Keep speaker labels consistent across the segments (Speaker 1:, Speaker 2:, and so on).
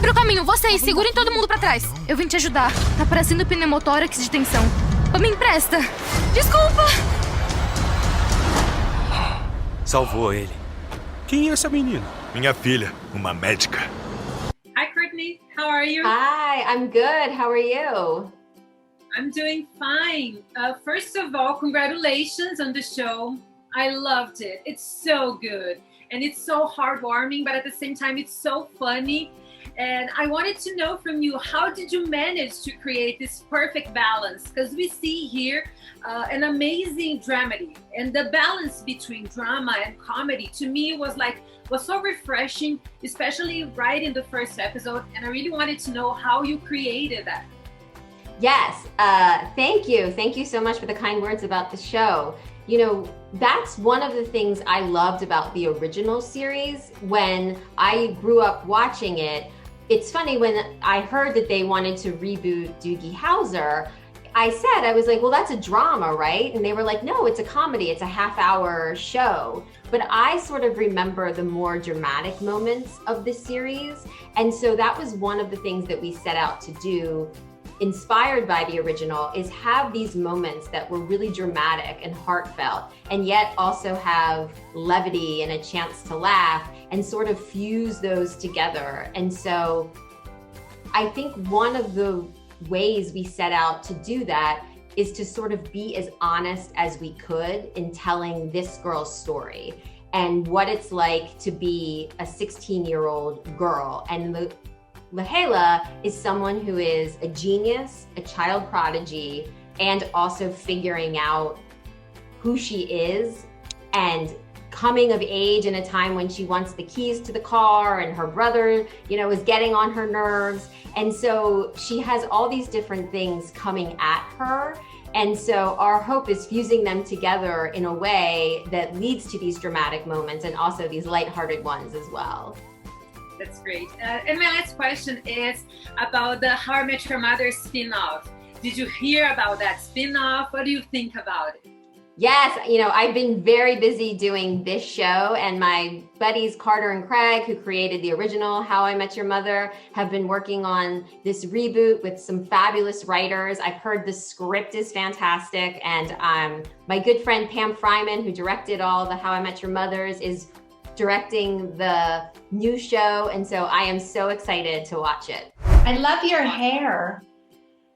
Speaker 1: Abre o caminho, vocês, segurem todo mundo pra trás. Eu vim te ajudar. Tá parecendo pneumotórax de tensão. Me empresta. Desculpa.
Speaker 2: Salvou ele. Quem é essa menina? Minha filha, uma médica.
Speaker 3: Hi, Courtney. How are you?
Speaker 4: Hi, I'm good. How are you?
Speaker 3: I'm doing fine. First of all, congratulations on the show. I loved it. It's so good. And it's so heartwarming, but at the same time, it's so funny. And I wanted to know from you, how did you manage to create this perfect balance? Because we see here an amazing dramedy, and the balance between drama and comedy to me was so refreshing, especially right in the first episode. And I really wanted to know how you created that.
Speaker 4: Yes, thank you. Thank you so much for the kind words about the show. You know, that's one of the things I loved about the original series when I grew up watching it. It's funny, when I heard that they wanted to reboot Doogie Howser, I was like, well, that's a drama, right? And they were like, no, it's a comedy. It's a half-hour show. But I sort of remember the more dramatic moments of the series. And so that was one of the things that we set out to do, inspired by the original, is have these moments that were really dramatic and heartfelt, and yet also have levity and a chance to laugh, and sort of fuse those together. And so I think one of the ways we set out to do that is to sort of be as honest as we could in telling this girl's story and what it's like to be a 16-year-old girl. And Lahela is someone who is a genius, a child prodigy, and also figuring out who she is and coming of age in a time when she wants the keys to the car and her brother, is getting on her nerves. And so she has all these different things coming at her. And so our hope is fusing them together in a way that leads to these dramatic moments and also these lighthearted ones as well.
Speaker 3: That's great. And my last question is about the How I Met Your Mother spin-off. Did you hear about that spin-off? What do you think about it?
Speaker 4: Yes, I've been very busy doing this show, and my buddies Carter and Craig, who created the original How I Met Your Mother, have been working on this reboot with some fabulous writers. I've heard the script is fantastic, and my good friend Pam Fryman, who directed all the How I Met Your Mothers, is directing the new show, and so I am so excited to watch it.
Speaker 5: I love your hair.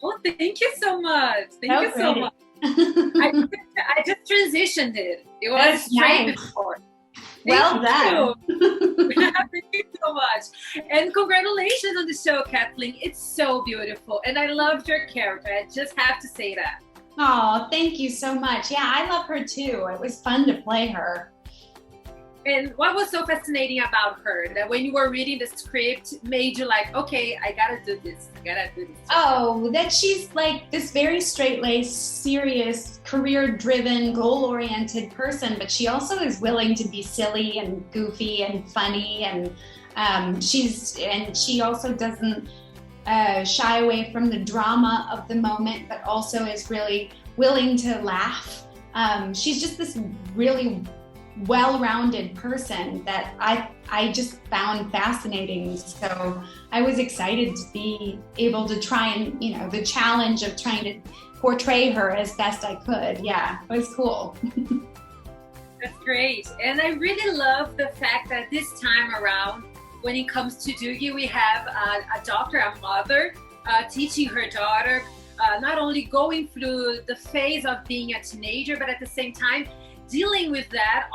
Speaker 3: Oh, thank you so much. Thank you so much. I just transitioned it. It was straight before.
Speaker 5: Well done.
Speaker 3: Thank you so much. And congratulations on the show, Kathleen. It's so beautiful. And I loved your character. I just have to say that.
Speaker 5: Oh, thank you so much. Yeah, I love her too. It was fun to play her.
Speaker 3: And what was so fascinating about her that when you were reading the script made you like, okay, I gotta do this.
Speaker 5: Oh, that she's like this very straight-laced, serious, career-driven, goal-oriented person, but she also is willing to be silly and goofy and funny, and she also doesn't shy away from the drama of the moment, but also is really willing to laugh. She's just this really well-rounded person that I just found fascinating. So I was excited to be able to try and, the challenge of trying to portray her as best I could. Yeah, it was cool.
Speaker 3: That's great. And I really love the fact that this time around, when it comes to Doogie, we have a doctor, a mother, teaching her daughter, not only going through the phase of being a teenager, but at the same time, dealing with that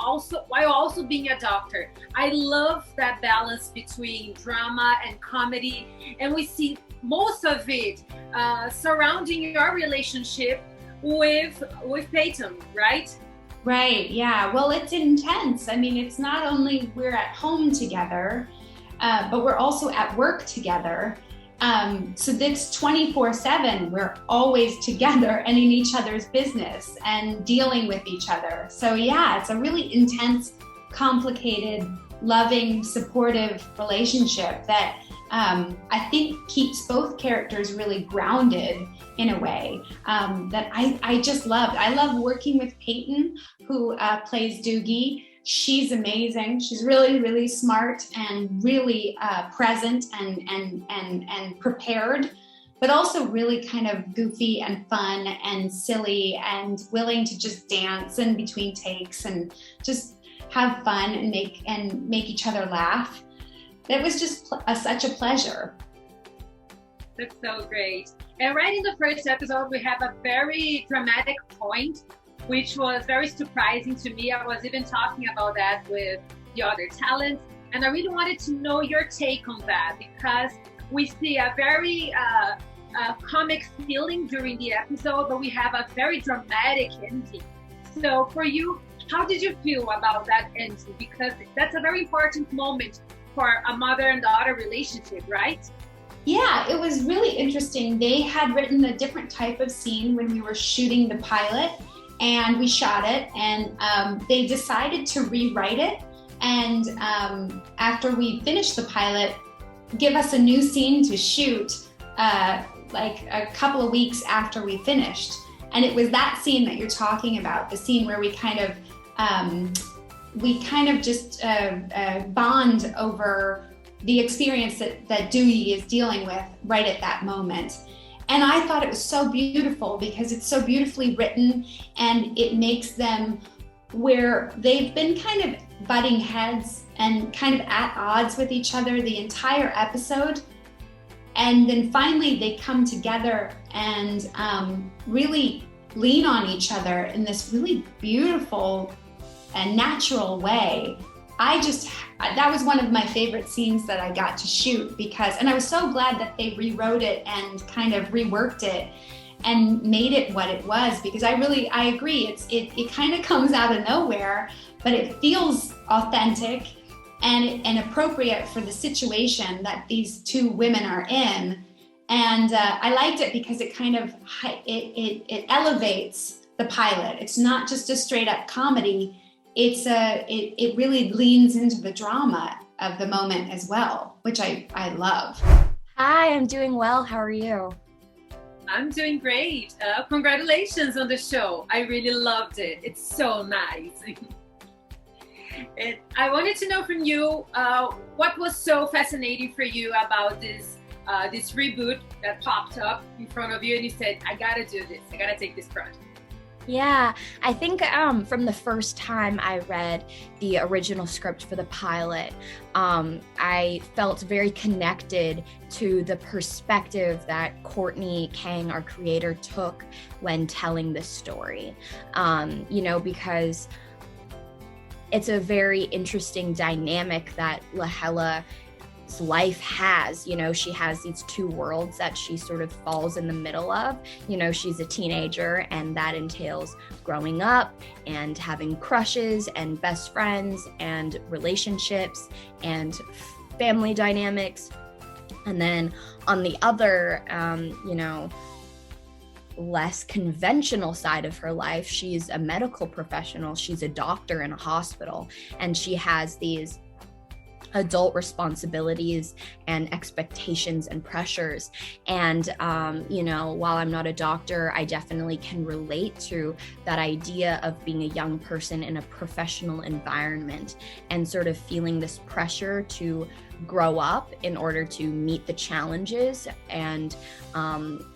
Speaker 3: while also being a doctor. I love that balance between drama and comedy, and we see most of it surrounding your relationship with Peyton, right?
Speaker 5: Right, yeah. Well, it's intense. I mean, it's not only we're at home together, but we're also at work together. So that's 24/7. We're always together and in each other's business and dealing with each other. So yeah, it's a really intense, complicated, loving, supportive relationship that I think keeps both characters really grounded in a way that I just loved. I love working with Peyton, who plays Doogie. She's amazing. She's really, really smart and really present and prepared, but also really kind of goofy and fun and silly and willing to just dance in between takes and just have fun and make each other laugh. It was just such a pleasure.
Speaker 3: That's so great. And right in the first episode, we have a very dramatic point, which was very surprising to me. I was even talking about that with the other talents. And I really wanted to know your take on that, because we see a very comic feeling during the episode, but we have a very dramatic ending. So for you, how did you feel about that ending? Because that's a very important moment for a mother and daughter relationship, right?
Speaker 5: Yeah, it was really interesting. They had written a different type of scene when we were shooting the pilot, and we shot it, and they decided to rewrite it. And after we finished the pilot, give us a new scene to shoot like a couple of weeks after we finished. And it was that scene that you're talking about, the scene where we kind of just bond over the experience that Doogie is dealing with right at that moment. And I thought it was so beautiful because it's so beautifully written, and it makes them where they've been kind of butting heads and kind of at odds with each other the entire episode. And then finally they come together and really lean on each other in this really beautiful and natural way. That was one of my favorite scenes that I got to shoot and I was so glad that they rewrote it and kind of reworked it and made it what it was, because I agree, it kind of comes out of nowhere, but it feels authentic and appropriate for the situation that these two women are in. And I liked it because it kind of, it elevates the pilot. It's not just a straight up comedy. It really leans into the drama of the moment as well, which I love.
Speaker 6: Hi, I'm doing well. How are you?
Speaker 3: I'm doing great. Congratulations on the show. I really loved it. It's so nice. And I wanted to know from you, what was so fascinating for you about this reboot that popped up in front of you and you said, I gotta do this. I gotta take this project.
Speaker 6: Yeah, I think from the first time I read the original script for the pilot, I felt very connected to the perspective that Courtney Kang, our creator, took when telling this story. Because it's a very interesting dynamic that Lahela's life has. She has these two worlds that she sort of falls in the middle of. She's a teenager, and that entails growing up and having crushes and best friends and relationships and family dynamics. And then on the other, less conventional side of her life, she's a medical professional. She's a doctor in a hospital, and she has these adult responsibilities and expectations and pressures. And, while I'm not a doctor, I definitely can relate to that idea of being a young person in a professional environment and sort of feeling this pressure to grow up in order to meet the challenges and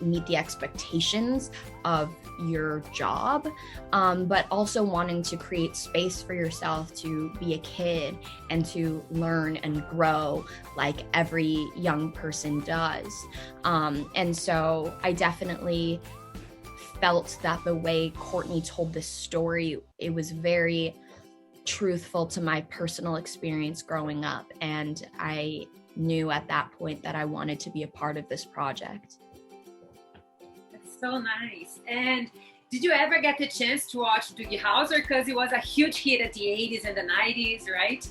Speaker 6: meet the expectations of your job, but also wanting to create space for yourself to be a kid and to learn and grow like every young person does. And so I definitely felt that the way Courtney told this story, it was very truthful to my personal experience growing up. And I knew at that point that I wanted to be a part of this project.
Speaker 3: So nice. And did you ever get the chance to watch Doogie Howser? Because it was a huge hit at the 80s and the 90s, right?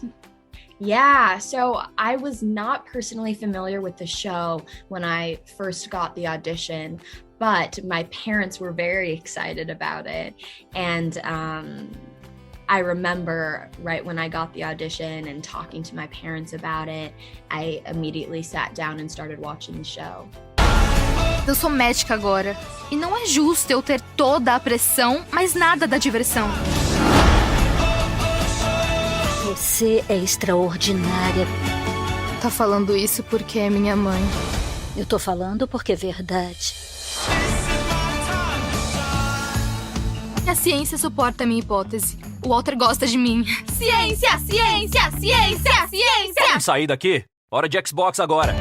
Speaker 6: Yeah, so I was not personally familiar with the show when I first got the audition, but my parents were very excited about it. And I remember right when I got the audition and talking to my parents about it, I immediately sat down and started watching the show.
Speaker 1: Eu sou médica agora, e não é justo eu ter toda a pressão, mas nada da diversão.
Speaker 7: Você é extraordinária.
Speaker 1: Tá falando isso porque é minha mãe.
Speaker 7: Eu tô falando porque é verdade.
Speaker 1: A ciência suporta a minha hipótese. O Walter gosta de mim. Ciência, ciência, ciência, ciência!
Speaker 8: Vamos sair daqui? Hora de Xbox agora.